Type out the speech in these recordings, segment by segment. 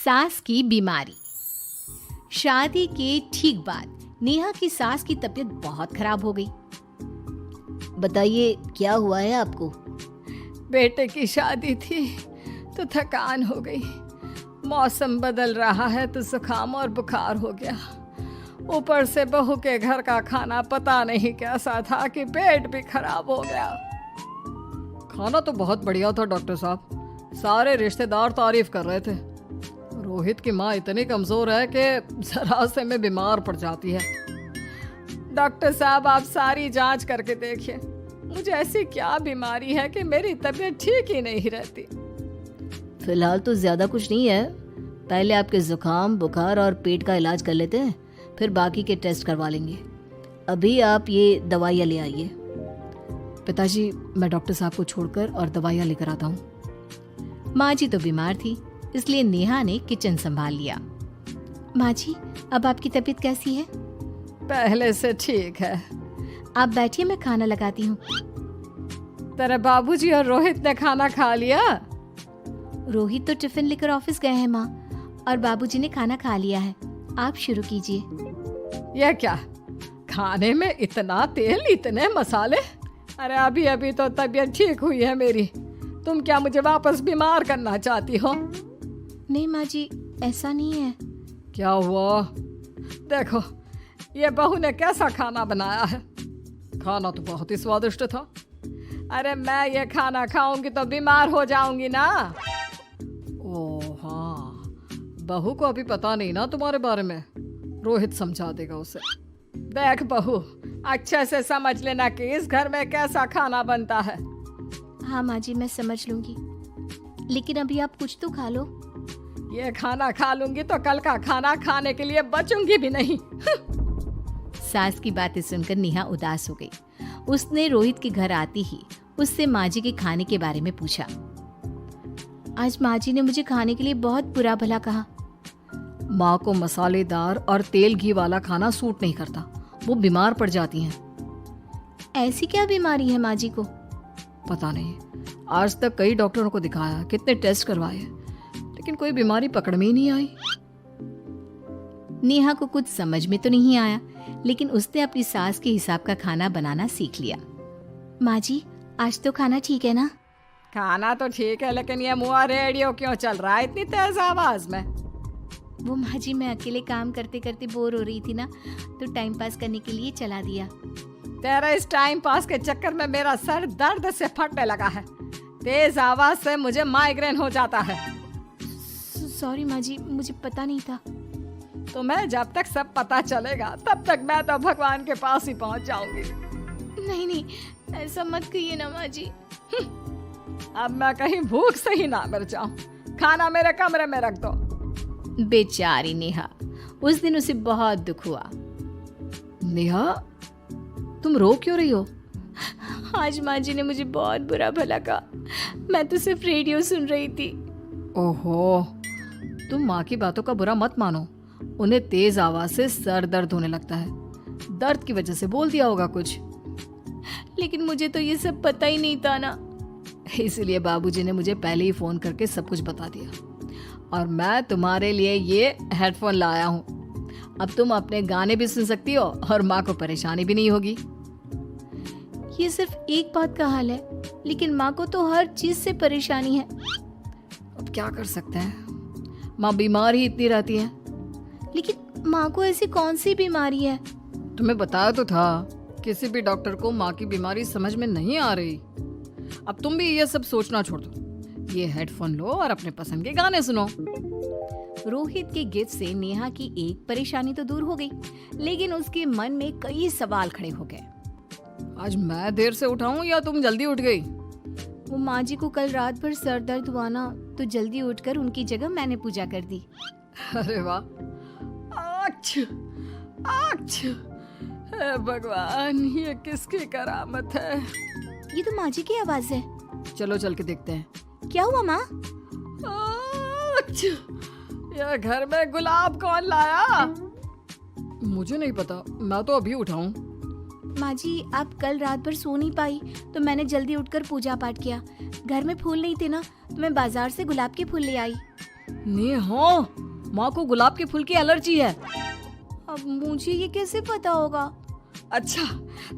सास की बीमारी। शादी के ठीक बाद नेहा की सास की तबीयत बहुत खराब हो गई। बताइए क्या हुआ है आपको? बेटे की शादी थी तो थकान हो गई। मौसम बदल रहा है तो जुकाम और बुखार हो गया। ऊपर से बहू के घर का खाना पता नहीं कैसा था कि पेट भी खराब हो गया। खाना तो बहुत बढ़िया था डॉक्टर साहब, सारे रिश्तेदार तारीफ कर रहे थे। रोहित की माँ इतनी कमजोर है कि जरा से में बीमार पड़ जाती है। डॉक्टर साहब आप सारी जांच करके देखिए, मुझे ऐसी क्या बीमारी है कि मेरी तबीयत ठीक ही नहीं रहती। फिलहाल तो ज्यादा कुछ नहीं है, पहले आपके जुकाम बुखार और पेट का इलाज कर लेते हैं, फिर बाकी के टेस्ट करवा लेंगे। अभी आप ये दवाइयाँ ले आइए। पिताजी मैं डॉक्टर साहब को छोड़कर और दवाइयाँ लेकर आता हूँ। माँ जी तो बीमार थी, इसलिए नेहा ने किचन संभाल लिया। माँ जी अब आपकी तबीयत कैसी है? पहले से ठीक है। आप बैठिए, मैं खाना लगाती हूँ। तेरे बाबूजी और रोहित ने खाना खा लिया? रोहित तो टिफिन लेकर ऑफिस गए हैं माँ, और बाबूजी ने खाना खा लिया है। आप शुरू कीजिए। यह क्या, खाने में इतना तेल इतने मसाले? अरे अभी अभी तो तबीयत ठीक हुई है मेरी, तुम क्या मुझे वापस बीमार करना चाहती हो? नहीं माँ जी, ऐसा नहीं है। क्या हुआ? देखो ये बहू ने कैसा खाना बनाया है। खाना तो बहुत ही स्वादिष्ट था। अरे मैं ये खाना खाऊंगी तो बीमार हो जाऊंगी ना। ओह हाँ, बहू को अभी पता नहीं ना तुम्हारे बारे में, रोहित समझा देगा उसे। देख बहू, अच्छे से समझ लेना कि इस घर में कैसा खाना बनता है। हाँ माँ जी, मैं समझ लूंगी, लेकिन अभी आप कुछ तो खा लो। ये खाना खा लूंगी तो कल का खाना खाने के लिए बचूंगी भी नहीं। सास की बातें सुनकर नेहा उदास हो गई। उसने रोहित के घर आती ही उससे माँ जी के खाने के बारे में पूछा। आज माँ जी ने मुझे खाने के लिए बहुत बुरा भला कहा। माँ को मसालेदार और तेल घी वाला खाना सूट नहीं करता, वो बीमार पड़ जाती हैं। ऐसी क्या बीमारी है माँ जी को? पता नहीं, आज तक कई डॉक्टरों को दिखाया, कितने टेस्ट करवाए, लेकिन कोई बीमारी पकड़ में ही नहीं आई। नेहा को कुछ समझ में तो नहीं आया, लेकिन उसने अपनी सास के हिसाब का खाना बनाना सीख लिया। माँ जी आज तो खाना ठीक है ना? खाना तो ठीक है, लेकिन ये मुआ रेडियो क्यों चल रहा है इतनी तेज आवाज में? वो माँ जी मैं अकेले काम करते करते बोर हो रही थी ना, तो टाइम पास करने के लिए चला दिया। तेरा इस टाइम पास के चक्कर में मेरा सर दर्द से फटने लगा है। तेज आवाज से मुझे माइग्रेन हो जाता है। सॉरी माँ जी, मुझे पता नहीं था। तुम्हें जब तक सब पता चलेगा तब तक मैं तो भगवान के पास ही पहुंच जाऊंगी। नहीं नहीं, ऐसा मत कहिए ना माँ जी। अब मैं कहीं भूख से ही ना मर जाऊं। खाना मेरे कमरे में रख दो। बेचारी नेहा, उस दिन उसे बहुत दुख हुआ। नेहा तुम रो क्यों रही हो? आज माँ जी ने मुझे बहुत बुरा भला कहा, मैं तो सिर्फ रेडियो सुन रही थी। ओहो, तुम माँ की बातों का बुरा मत मानो, उन्हें तेज आवाज से सर दर्द होने लगता है, दर्द की वजह से बोल दिया होगा कुछ। लेकिन मुझे तो ये सब पता ही नहीं था ना, इसलिए बाबूजी ने मुझे पहले ही फोन करके सब कुछ बता दिया, और मैं तुम्हारे लिए ये हेडफोन लाया हूँ। अब तुम अपने गाने भी सुन सकती हो और माँ को परेशानी भी नहीं होगी। ये सिर्फ एक बात का हाल है, लेकिन माँ को तो हर चीज से परेशानी है। अब क्या कर सकते हैं, माँ बीमार ही इतनी रहती है। लेकिन माँ को ऐसी कौन सी बीमारी है? तुम्हें बताया तो था, किसी भी डॉक्टर को माँ की बीमारी समझ में नहीं आ रही। अब तुम भी ये सब सोचना छोड़ दो, ये हेडफोन लो और अपने पसंद के गाने सुनो। रोहित के गिफ्ट से नेहा की एक परेशानी तो दूर हो गई, लेकिन उसके मन में कई सवाल खड़े हो गए। आज मैं देर से उठा हूँ या तुम जल्दी उठ गई? वो माँ जी को कल रात भर सर दर्द हुआ ना, तो जल्दी उठकर उनकी जगह मैंने पूजा कर दी। अरे वाह, हे भगवान, ये किसकी करामत है? ये तो माँ जी की आवाज है। चलो चल के देखते हैं। क्या हुआ माँ? यह घर में गुलाब कौन लाया? मुझे नहीं पता, मैं तो अभी उठा हूँ। माँ जी आप कल रात भर सो नहीं पाई, तो मैंने जल्दी उठकर पूजा पाठ किया। घर में फूल नहीं थे ना, तो मैं बाजार से गुलाब के फूल ले आई। नेहा, माँ को गुलाब के फूल की एलर्जी है। अब मुझे ये कैसे पता होगा? अच्छा,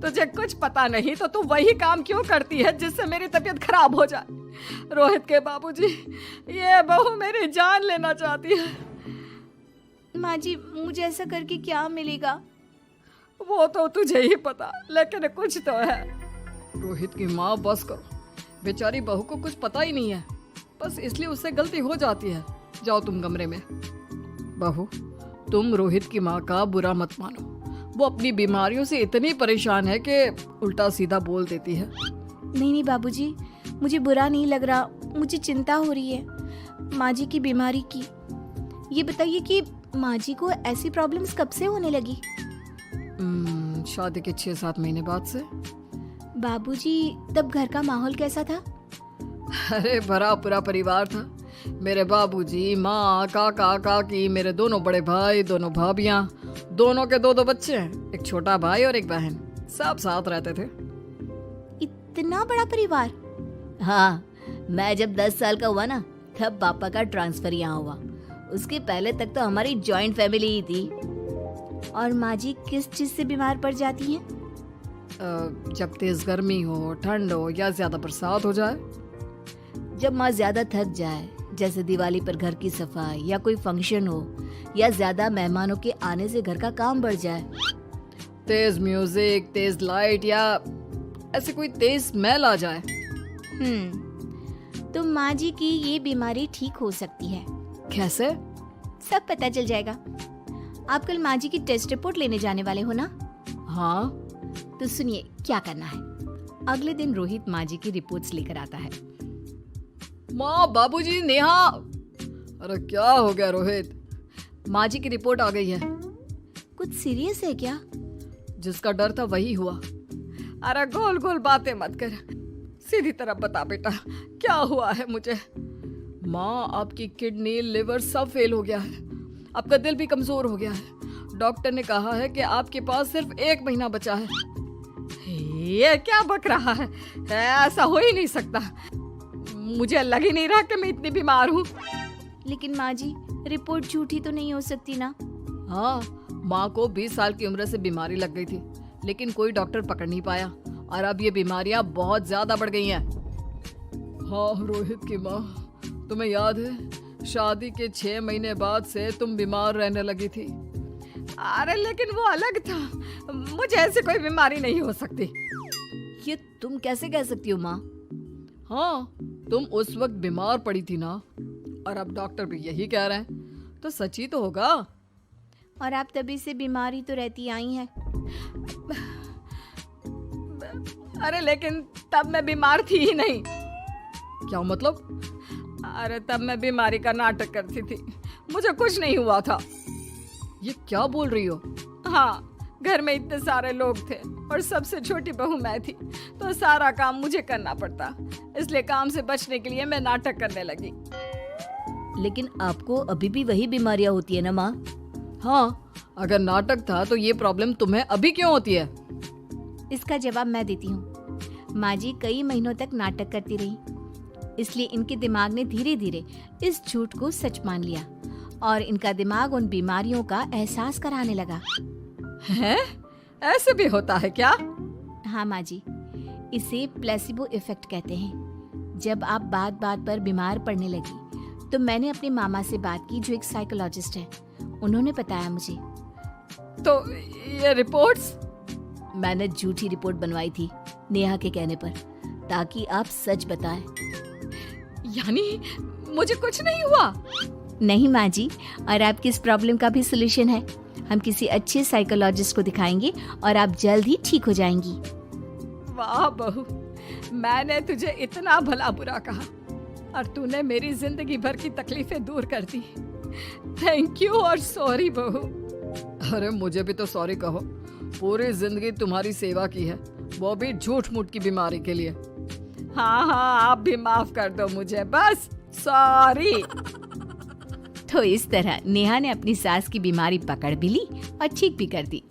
तुझे कुछ पता नहीं तो तू वही काम क्यों करती है जिससे मेरी तबीयत खराब हो जाए? रोहित के बाबूजी, ये बहू मेरी जान लेना चाहती है। माँ जी, मुझे ऐसा करके क्या मिलेगा? वो तो तुझे ही पता, लेकिन कुछ तो है। रोहित की माँ, बस करो, बेचारी बहू को कुछ पता ही नहीं है, बस इसलिए उससे गलती हो जाती है। जाओ तुम कमरे में। बहू, तुम रोहित की माँ का बुरा मत मानो, वो अपनी बीमारियों से इतनी परेशान है कि उल्टा सीधा बोल देती है। नहीं नहीं बाबूजी, मुझे बुरा नहीं लग रहा, मुझे चिंता हो रही है माँ जी की बीमारी की। ये बताइए कि माँ जी को ऐसी प्रॉब्लम्स कब से होने लगी? शादी के 6-7 महीने बाद से। बाबूजी, तब घर का माहौल कैसा था? अरे बड़ा पूरा परिवार था। मेरे बाबूजी, माँ, काका, काकी, मेरे दोनों बड़े भाई, दोनों भाभियाँ, दोनों के 2-2 बच्चे हैं, एक छोटा भाई और एक बहन, सब साथ रहते थे। इतना बड़ा परिवार? हाँ, मैं जब 10 साल का हुआ ना, तब पापा का ट्रांसफर यहाँ हुआ। उसके पहले तक तो हमारी जॉइंट फैमिली ही थी। और माँ जी किस चीज से बीमार पड़ जाती हैं? जब तेज गर्मी हो, ठंड हो या ज्यादा बरसात हो जाए। जब माँ ज्यादा थक जाए, जैसे दिवाली पर घर की सफाई या कोई फंक्शन हो, या ज्यादा मेहमानों के आने से घर का काम बढ़ जाए। तेज म्यूजिक, तेज लाइट या ऐसे कोई तेज स्मेल आ जाए। तो माँ जी की ये बीमारी ठीक हो सकती है। कैसे? सब पता चल जाएगा। आप कल माँ जी की टेस्ट रिपोर्ट लेने जाने वाले हो ना? हाँ। तो सुनिए क्या करना है। अगले दिन रोहित माँ जी की रिपोर्ट्स लेकर आता है। माँ, बाबूजी, नेहा। अरे क्या हो गया रोहित? माँ जी की रिपोर्ट आ गई है। कुछ सीरियस है क्या? जिसका डर था वही हुआ। अरे गोल गोल बातें मत कर, सीधी तरफ बता बेटा, क्या हुआ है मुझे? माँ, आपकी किडनी, लिवर सब फेल हो गया है, आपका दिल भी कमजोर हो गया है। डॉक्टर ने कहा है कि आपके पास सिर्फ 1 महीना बचा है। ये क्या बक रहा है? ऐसा हो ही नहीं सकता। मुझे लग ही नहीं रहा कि मैं इतनी बीमार हूँ। लेकिन माँ जी, रिपोर्ट झूठी तो नहीं हो सकती ना? हाँ, माँ को 20 साल की उम्र से बीमारी लग गई थी, लेकिन कोई डॉक्टर पकड़ नहीं पाया और अब ये बीमारियां बहुत ज्यादा बढ़ गई हैं। हाँ रोहित की माँ, तुम्हें याद है शादी के 6 महीने बाद से तुम बीमार रहने लगी थी। अरे लेकिन वो अलग था, मुझे ऐसी कोई बीमारी नहीं हो सकती। ये तुम कैसे कह सकती हो माँ? हाँ, तुम उस वक्त बीमार पड़ी थी ना, और अब डॉक्टर भी यही कह रहे हैं, तो सच ही तो होगा। और आप तभी से बीमारी तो रहती आई हैं। अरे लेकिन तब मैं बीमार थी ही नहीं। क्या मतलब? अरे तब मैं बीमारी का नाटक करती थी, मुझे कुछ नहीं हुआ था। ये क्या बोल रही हो? हाँ, घर में इतने सारे लोग थे और सबसे छोटी बहू मैं थी, तो सारा काम मुझे करना पड़ता, इसलिए काम से बचने के लिए मैं नाटक करने लगी। लेकिन आपको अभी भी वही बीमारियां होती है ना माँ? हाँ, अगर नाटक था तो ये प्रॉब्लम तुम्हें अभी क्यों होती है? इसका जवाब मैं देती हूँ। माँ जी कई महीनों तक नाटक करती रही, इसलिए इनके दिमाग ने धीरे धीरे इस झूठ को सच मान लिया और इनका दिमाग उन बीमारियों का एहसास कराने लगा। हैं? ऐसे भी होता है क्या? हाँ माँ जी, इसे प्लेसिबो इफेक्ट कहते हैं। जब आप बात बात पर बीमार पड़ने लगी तो मैंने अपने मामा से बात की, जो एक साइकोलॉजिस्ट है। उन्होंने बताया मुझे। तो ये रिपोर्ट्स? मैंने झूठी रिपोर्ट बनवाई थी नेहा के कहने पर, ताकि आप सच बताएं। यानी मुझे कुछ नहीं हुआ? नहीं माँ जी, और आपकी इस प्रॉब्लम का भी सोल्यूशन है। हम किसी अच्छे साइकोलॉजिस्ट को दिखाएंगे और आप जल्द ही ठीक हो जाएंगी। वाह बहू, मैंने तुझे इतना भला बुरा कहा और तूने मेरी जिंदगी भर की तकलीफें दूर कर दी। थैंक यू और सॉरी बहू। अरे मुझे भी तो सॉरी कहो, पूरी जिंदगी तुम्हारी सेवा की है, वो भी झूठ मूठ की बीमारी के लिए। हाँ हाँ, आप भी माफ कर दो मुझे, बस सॉरी। तो इस तरह नेहा ने अपनी सास की बीमारी पकड़ भी ली और ठीक भी कर दी।